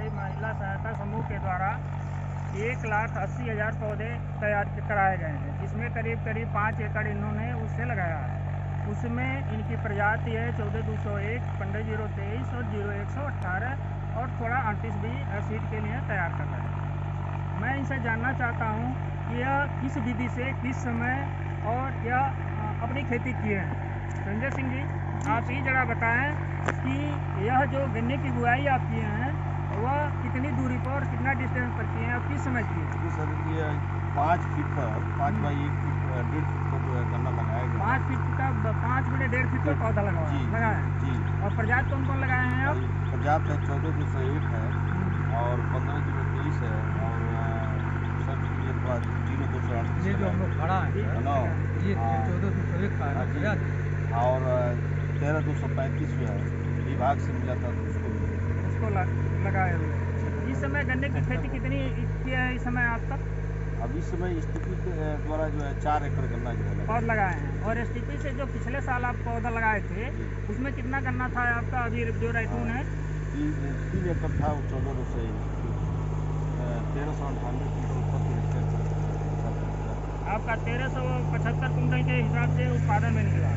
प्रभारी महिला सहायता समूह के द्वारा 1,80,000 पौधे तैयार कराए गए हैं, जिसमें करीब 5 एकड़ इन्होंने उससे लगाया है। उसमें इनकी प्रजाति है 14,201, 15,023 और 0,118 और थोड़ा 38 भी सीड के लिए तैयार कर रहे हैं। मैं इनसे जानना चाहता हूँ कि यह किस विधि से, किस समय और यह अपनी खेती किए हैं। संजय सिंह जी, आप ये जरा बताएं कि यह जो गन्ने की बुआई आप किए हैं वह कितनी दूरी पर और कितना डिस्टेंस पर किए हैं और किस समय किए हैं? जी सर, ये 5 फीट पर 5 बाई 1 फीट 1.5 फीट पर जो है गन्ना लगाया गया। 5 फीट का 5 बटे 1.5 फीट पर पौधा लगाया है जी। और प्रजाति कौन कौन लगाए हैं आप? प्रजाति है 14,201 है और 15,023 है और सर ये 0,238 ये जो हम लोग खड़ा है ना, ये 14,201 का है जी, और 13,235 जो है विभाग से मिला था तो उसको लगाए हुए। इस समय गन्ने की खेती कितनी किया है इस समय आप तक? अब इस समय स्टीपी के द्वारा जो है 4 एकड़ गन्ना जो है पौध लगाए हैं। और स्टीपी से जो पिछले साल आप पौधा लगाए थे उसमें कितना गन्ना था आपका? अभी जो रैतून है 3 एकड़ था, 14,201 1398 क्विंटल आपका 1375 कुंटल के हिसाब से उत्पादन में निकला।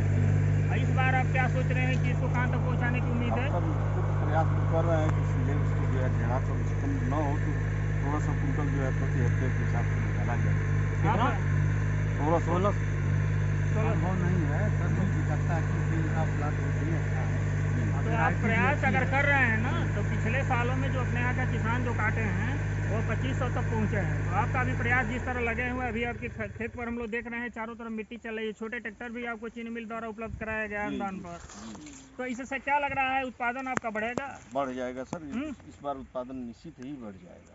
इस बार आप क्या सोच रहे हैं कि इसको कहाँ तक पहुँचाने की उम्मीद है? प्रयास तो कर रहे हैं कि सीधे उसको जो है ढेड़ा कम से कम न हो तो थोड़ा सा कुंटल जो है प्रति हेक्टेयर के हिसाब से निकाला जाए। 16 नहीं है सर, मुझे लगता है कि आप प्लाट नहीं अच्छा है। तो आप प्रयास अगर कर रहे हैं ना, तो पिछले सालों में जो अपने यहाँ का किसान जो काटे हैं वो 2,500 तक पहुँचे हैं। तो आपका भी प्रयास जिस तरह लगे हुए अभी आपके खेत पर हम लोग देख रहे हैं चारों तरफ मिट्टी चल रही है। छोटे ट्रैक्टर भी आपको चीनी मिल द्वारा उपलब्ध कराया गया अनुदान पर। तो इससे क्या लग रहा है उत्पादन आपका बढ़ेगा? बढ़ जाएगा सर, इस बार उत्पादन निश्चित ही बढ़ जाएगा,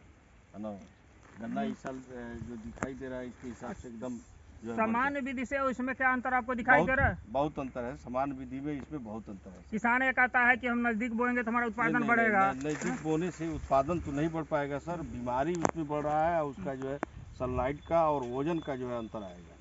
है ना। गन्ना इस साल जो दिखाई दे रहा है इसके हिसाब से एकदम सामान्य विधि से उसमें क्या अंतर आपको दिखाई दे रहा है? बहुत अंतर है, सामान्य विधि में इसमें बहुत अंतर है। किसान ये कहता है कि हम नजदीक बोएंगे तो हमारा उत्पादन बढ़ेगा। नजदीक बोने से उत्पादन तो नहीं बढ़ पाएगा सर, बीमारी उसमें बढ़ रहा है, उसका जो है सनलाइट का और वजन का जो है अंतर आएगा।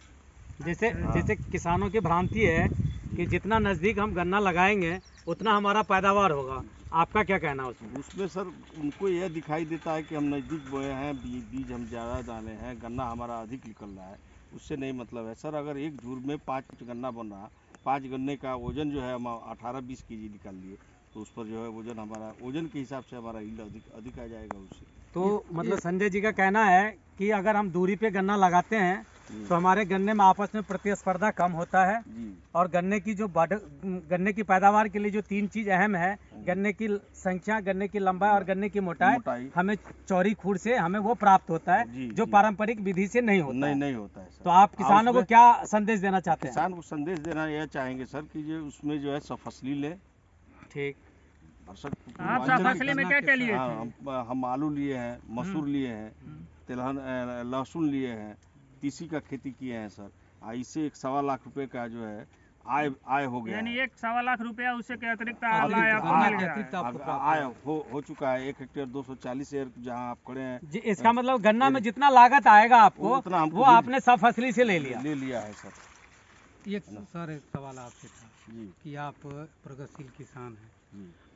जैसे किसानों की भ्रांति है कि जितना नज़दीक हम गन्ना लगाएंगे उतना हमारा पैदावार होगा, आपका क्या कहना है उसमें? उसमें सर उनको यह दिखाई देता है कि हम नज़दीक बोए हैं, बीज हम ज़्यादा डाले हैं, गन्ना हमारा अधिक निकल रहा है, उससे नहीं मतलब है सर। अगर एक धूर में 5 गन्ना बन रहा, 5 गन्ने का वजन जो है हम 18-20 केजी निकाल लिए तो उस पर जो है वजन हमारा वजन के हिसाब से हमारा यील्ड अधिक आ जाएगा उससे। तो मतलब संजय जी का कहना है कि अगर हम दूरी पे गन्ना लगाते हैं तो हमारे गन्ने में आपस में प्रतिस्पर्धा कम होता है और गन्ने की पैदावार के लिए जो 3 चीज अहम है, गन्ने की संख्या, गन्ने की लंबाई और गन्ने की मोटाई, हमें चौड़ी खूर से हमें वो प्राप्त होता है जो पारंपरिक विधि से नहीं होता है। सर। तो आप किसानों को क्या संदेश देना चाहते हैं? किसान को संदेश देना यह चाहेंगे सर कि जो उसमें जो है सफसली ले। ठीक, आप सफसली में क्या क्या लिए? हम आलू लिए हैं, मसूर लिए हैं, तिलहन लहसुन लिए हैं, तीसी का खेती किए हैं सर। इससे 1.25 लाख रुपए का जो है आय हो गया, यानी 1.25 लाख रुपया उससे के अतिरिक्त आय हो चुका है। 1 हेक्टेयर 240 एकर जहाँ आप खड़े हैं, इसका मतलब गन्ना में जितना लागत आएगा आपको वो आपने सफसली से ले लिया है सर। एक सवाल आपसे था कि आप प्रगतिशील किसान हैं,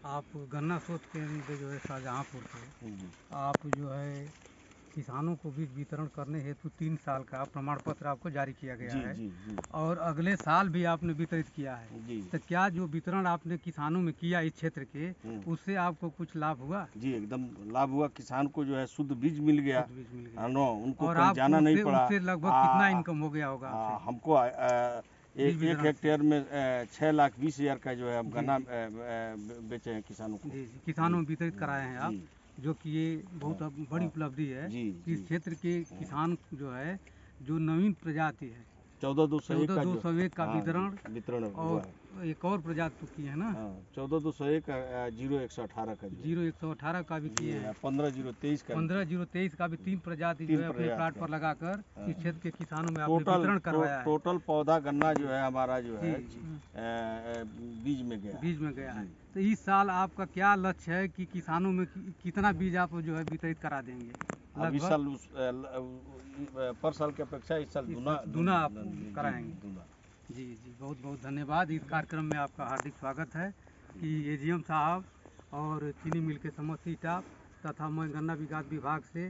आप गन्ना शोध केंद्र जो है शाहजहाँपुर से, आप जो है किसानों को बीज वितरण करने हेतु 3 साल का प्रमाण पत्र आपको जारी किया गया है और अगले साल भी आपने वितरित किया है। तो क्या जो वितरण आपने किसानों में किया इस क्षेत्र के, उससे आपको कुछ लाभ हुआ? जी एकदम लाभ हुआ, किसान को जो है शुद्ध बीज मिल गया, उनको और कहीं जाना नहीं पड़ा। उससे लगभग कितना इनकम हो गया होगा? हमको 1 हेक्टेयर में 6,20,000 का जो है हम गन्ना बेचे हैं किसानों को। किसानों में वितरित कराए हैं आप, जो कि ये बहुत बड़ी उपलब्धि है कि इस क्षेत्र के किसान जो है जो नवीन प्रजाति है 14,201 का वितरण और एक और प्रजाति की है ना 14,201 का 0,118 का 0,118 का भी किए हैं, 15,023 का भी 3 प्रजाति जो है अपने प्लाट पर लगाकर इस क्षेत्र के किसानों में आपने वितरण करवाया है। टोटल पौधा गन्ना जो है हमारा जो है बीज में गया है। तो इस साल आपका क्या लक्ष्य है कि किसानों में कितना बीज आप जो है वितरित करा देंगे? इस साल पर साल की अपेक्षा इस साल दूना आप कराएंगे। जी, बहुत बहुत धन्यवाद। इस कार्यक्रम में आपका हार्दिक स्वागत है कि एजीएम साहब और चीनी मिल के समस्त स्टाफ तथा मैं गन्ना विकास विभाग से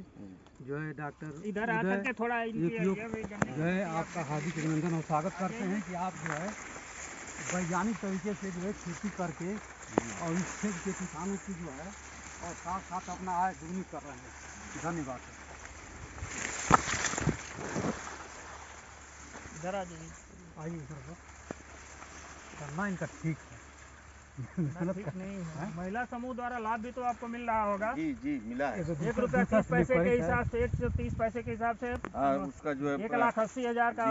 जो है डॉक्टर इधर आकर के थोड़ा जो है आपका हार्दिक अभिनंदन और स्वागत करते हैं कि आप जो है वैज्ञानिक तरीके से जो है खेती करके और इस क्षेत्र के किसानों की जो है और साथ साथ अपना आय दुगनी कर रहे हैं। धन्यवाद सर। इधर आ जाइए। आइए सर, गन्ना इनका ठीक है। ठीक नहीं है। महिला समूह द्वारा लाभ भी तो आपको मिल रहा होगा। जी मिला है। 1 रुपया 30 पैसे के हिसाब से 130 पैसे के हिसाब से उसका जो है 1,80,000 का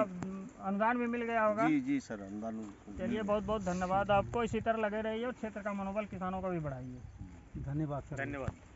अनुदान भी मिल गया होगा। जी सर, अनुदान। चलिए बहुत बहुत धन्यवाद आपको। इसी तरह लगे रहिए और क्षेत्र का मनोबल किसानों का भी बढ़ाइए। धन्यवाद सर। धन्यवाद।